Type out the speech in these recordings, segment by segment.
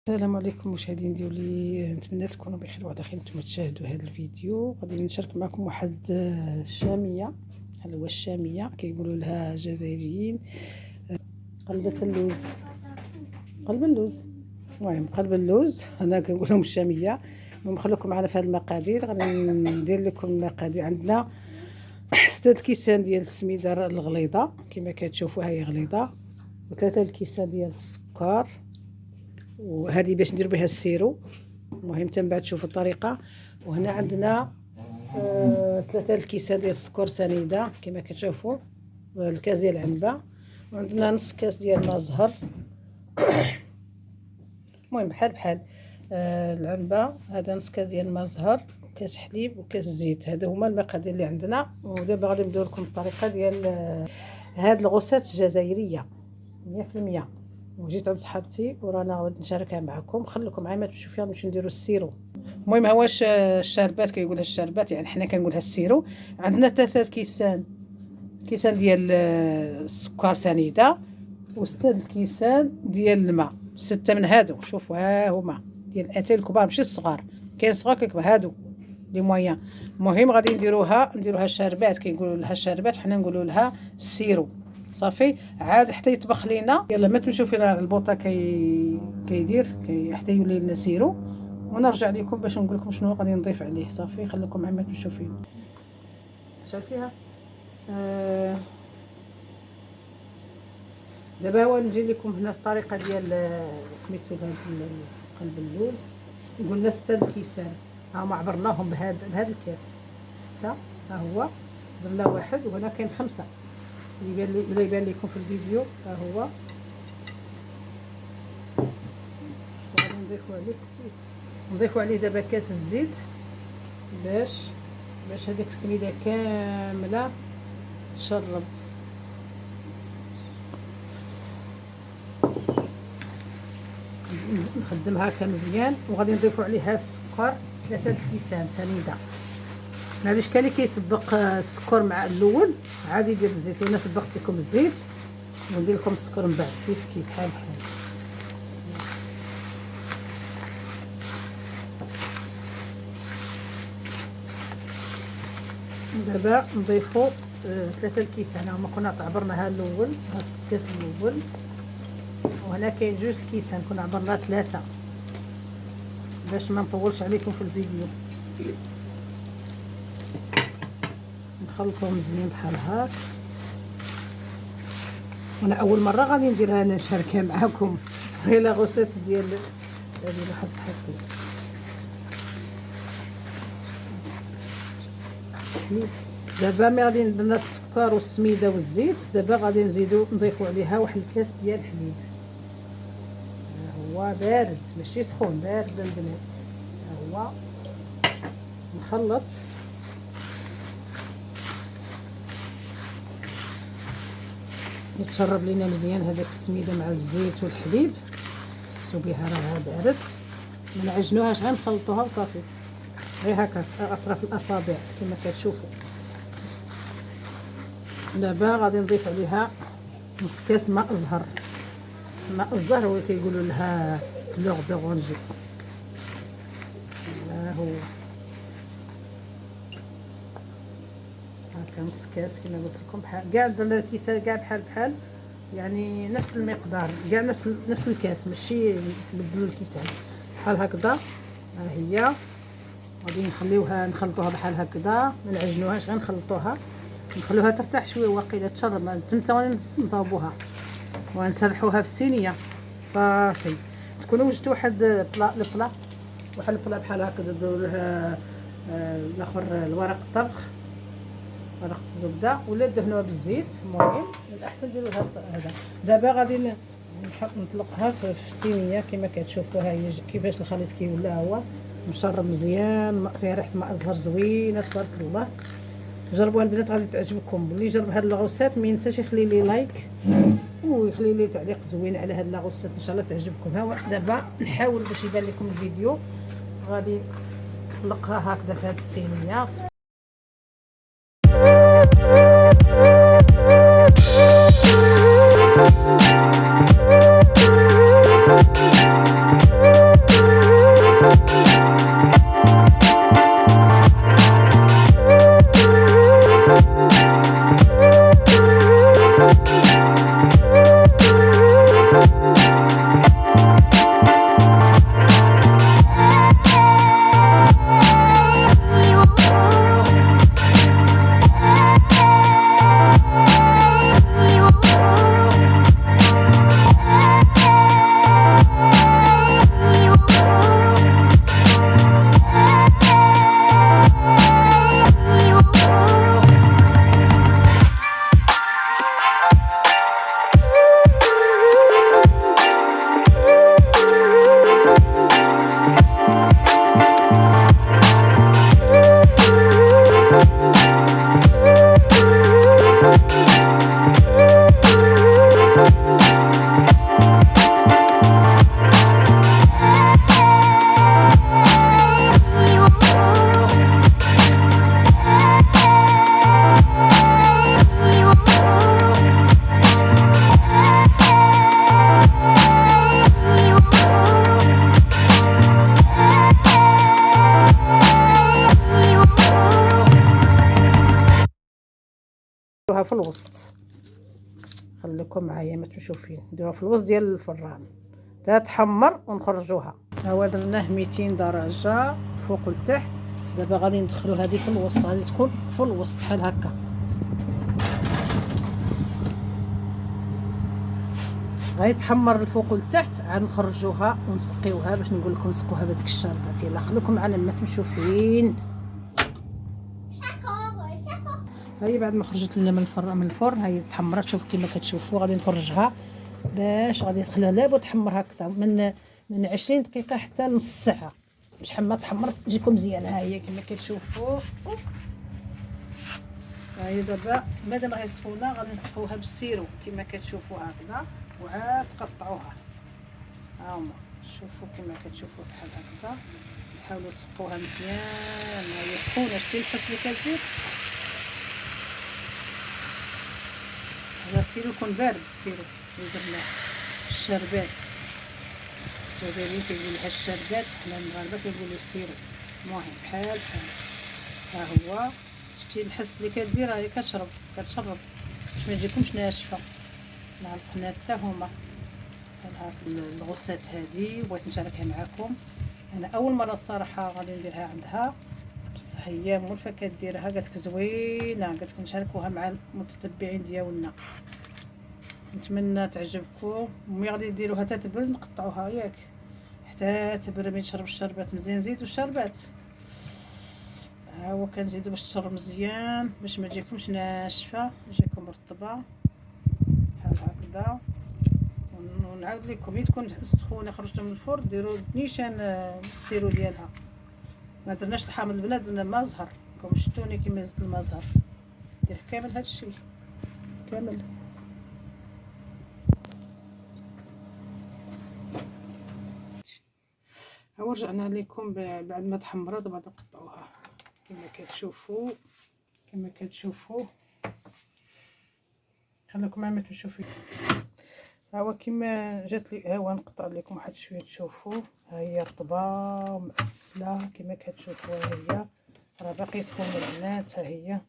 السلام عليكم مشاهدين ديالي، نتمنى تكونوا بخير وعلى خير. نتوما تشاهدوا هذا الفيديو غادي نشارك معكم واحد الشاميه. هل هو الشاميه كيقولوا لها الجزائريين قلبة اللوز، قلب اللوز. المهم قلب اللوز انا كنقول لهم الشاميه. المهم خليكم معنا في هذه المقادير. غادي ندير لكم المقادير. عندنا 6 الكيسان ديال السميده الغليظه كما كتشوفوا، هي غليظه، و3 الكيسان ديال السكر، وهذه باش ندير بها السيرو. المهم من بعد تشوفوا الطريقه. وهنا عندنا 3 الكيسان ديال السكر سنيده كما كتشوفوا، الكاس ديال العنبه، وعندنا نص كاس ديال الماء زهر. المهم بحال العنبه، هذا نص كاس ديال الماء زهر، وكاس حليب، وكاس زيت. هذا هما المقادير اللي عندنا. ودابا غادي ندير لكم الطريقه ديال هاد الغوصات الجزائريه 100%. وجيت عند صاحبتي ورانا غادي نشاركها معكم. خليكم معايا ما تمشيو فيها، نمشيو نديروا السيرو. المهم هواش الشربات كيقولها الشربات، يعني حنا كنقولها السيرو. عندنا 3 كيسان ديال السكر سنيده، و6 الكيسان ديال الماء. 6 من هادو، شوفوا ها هما ديال الاتاي الكبار ماشي الصغار، كاين صغار كيكبر، هادو لي مويان. المهم غادي نديروها الشربات، كيقولوا لها الشربات وحنا نقولوا لها السيرو. صافي عاد حتى يطبخ لينا. يلا ما تمشيو فينا البوطه كيدير حتى يولي لنا سيرو، ونرجع لكم باش نقول لكم شنو غادي نضيف عليه. صافي خليكم معايا ما تمشيو فينا. شلتيها دابا هو نجي لكم هنا الطريقه ديال سميتو قلب اللوز. قلنا 6 الكيسان، ها هما عبرناهم بهذا الكاس 6. ها هو درنا واحد، وهنا كاين 5 اللي يبان لكم في الفيديو. ها هو غادي نضيفوا عليه الزيت. نضيفوا عليه دابا كاس الزيت باش هذيك السميده كامله تشرب. نخدمها هكا مزيان. وغادي نضيفوا عليها السكر 3 الكيسان سنيده. هذا شكون اللي كيسبق السكر مع الاول عادي يدير الزيت، وانا سبقت لكم الزيت وندير لكم السكر من بعد كيف بحال دابا نضيفوا 3 الكيسان. هما كنا عبرناها الاول، الكاس الاول، وهنا كاين 2 الكيسان كنا عبرنا 3 باش ما نطولش عليكم في الفيديو. نخلطهم مزيان بحال هاك. وانا اول مره غادي نديرها انا نشاركها معكم، غير لا غوسيت ديال واحد صاحبتي. دابا ملي غادي درنا السكر والسميده والزيت، دابا غادي نضيفوا عليها واحد الكاس ديال الحليب. هو بارد ماشي سخون، بارد البنات. هو نخلط يتشرب لينا مزيان هذاك السميده مع الزيت والحليب. تحسوا بها راها دارت، ما نعجنوهاش، غير نخلطوها وصافي، غير هكا اطراف الاصابع كما كتشوفوا. دابا غادي نضيف عليها نص كاس ماء زهر. ماء الزهر هو كيقولوا لها فلوغ دورونجي. ها هو هكا نص كاس كما قلت لكم، بحال كاع درنا الكيسان كاع بحال يعني نفس المقدار، كاع نفس الكاس، ماشي نبدلوا الكيسان بحال هكذا. ها هي غادي نخلطوها بحال هكذا، ما نعجنوهاش، غير نخلطوها نخلوها ترتاح شويه واقيلا تشرب. تمتا نصاوبوها ونسرحوها في الصينيه. صافي تكونوا وجدتوا واحد البلا بحال هكذا، ديروا لها الاخر الورق الطبخ، ورقه الزبده، ولا دهنوها بالزيت. المهم الاحسن ديروا هذا. دابا غادي نطلقها في الصينيه كما كتشوفوا. ها هي كيفاش الخليط كيولى هو مشرب مزيان، فيها ريحه ماء زهر زوينه تبارك الله. جربوها البنات غادي تعجبكم. اللي جرب هاد الغوصات ما ينساش يخلي لي لايك ويخلي لي تعليق زوين على هاد الغوصات، ان شاء الله تعجبكم. ها دابا نحاول باش يبان لكم الفيديو. غادي نطلقها هكذا في هاد الصينيه. في الوسط. خليكم معايا ما تمشيو فين، نديروها في الوسط ديال الفران تتحمر ونخرجوها. هو درناه 200 درجه فوق لتحت. دابا غادي ندخلو هذه في الوسط، غادي تكون في الوسط بحال هكا. غيتحمر الفوق والتحت، عاد نخرجوها ونسقيوها باش نقول لكم نسقوها بهذيك الشربات. يلا خليكم معنا ما تمشيو فين. هاي بعد ما خرجت لنا من الفرن هاي تحمرت. شوف كيما كتشوفوا غادي نخرجها باش غادي تخليها لابد تحمر هكذا من 20 دقيقه حتى نص ساعه باش حما تحمرت تجيكم مزيانه. ها هي كيما كتشوفوا. هاي دابا مادام غير سخونه غادي نسقوها بالسيرو كيما كتشوفوا هكذا وعاد تقطعوها. ها هما شوفوا كيما كتشوفوا بحال هكذا. حاولوا تسقوها مزيان. هي سخونه. شتي الحس اللي كتزيد. هذا السيرو يكون بارد. السيرو اللي درناه الشربات الجزائريين كيقولوا لها الشربات، حنا المغاربه كيقولوا السيرو. المهم بحال ها هو. شتي الحس اللي كدير. راهي كتشرب باش ما تجيكمش ناشفه مع القناه حتى هما. بحال هاك الغصات هذه بغيت نشاركها معكم. انا اول مره الصراحه غادي نديرها عندها، بصح هي مولفه كديرها قالت لك زوينه. قالت لك نشاركوها مع المتتبعين ديالنا. نتمنى تعجبكم. مي غادي نديروها حتى تبرد نقطعوها ياك حتى تبرد. من تشرب الشربات مزيان نزيدوا الشربات. ها هو كنزيدو باش تشرب مزيان باش ما تجيكمش ناشفه تجيكم رطبه بحال هكذا. ونعاود لكم تكون سخونه خرجتوا من الفرن ديروا نيشان السيرو ديالها. ما درناش الحامض البنات، درنا ما زهر. راكم شفتوني كيما زدت الماء زهر. دير كامل هادشي كامل. ها رجعنا لكم بعد ما تحمرت. بعد نقطعوها كما كتشوفوا. خليكم معايا ما تشوفوا. ها هو كيما جات لي. ها هو نقطع لكم واحد شويه تشوفوا. ها هي رطبه ومأسله كيما كتشوفوا. ها هي راه باقي سخونه البنات. ها هي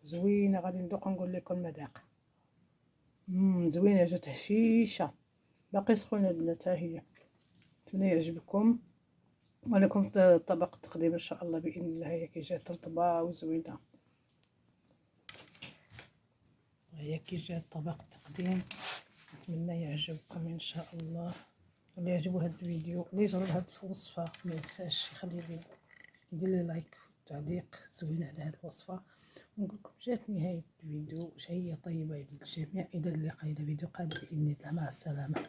زوينه. غادي ندوق ونقول لكم المذاق. زوينه جات هشيشه باقي سخونه البنات. ها هي نتمنى يعجبكم ولكم طبق التقديم ان شاء الله باذن الله. هي كي جات رطبه وزوينه. هي كي جات طبق التقديم. نتمنى يعجبكم ان شاء الله. اللي يعجبو هذا الفيديو اللي يجرب هذه الوصفه ما ينساش يخلي لي يدير لي لايك وتعليق زوين على هذه الوصفه. ونقول لكم جات نهايه الفيديو. شهيه طيبه للجميع. الى اللقاء الى فيديو قادم باذن الله. مع السلامه.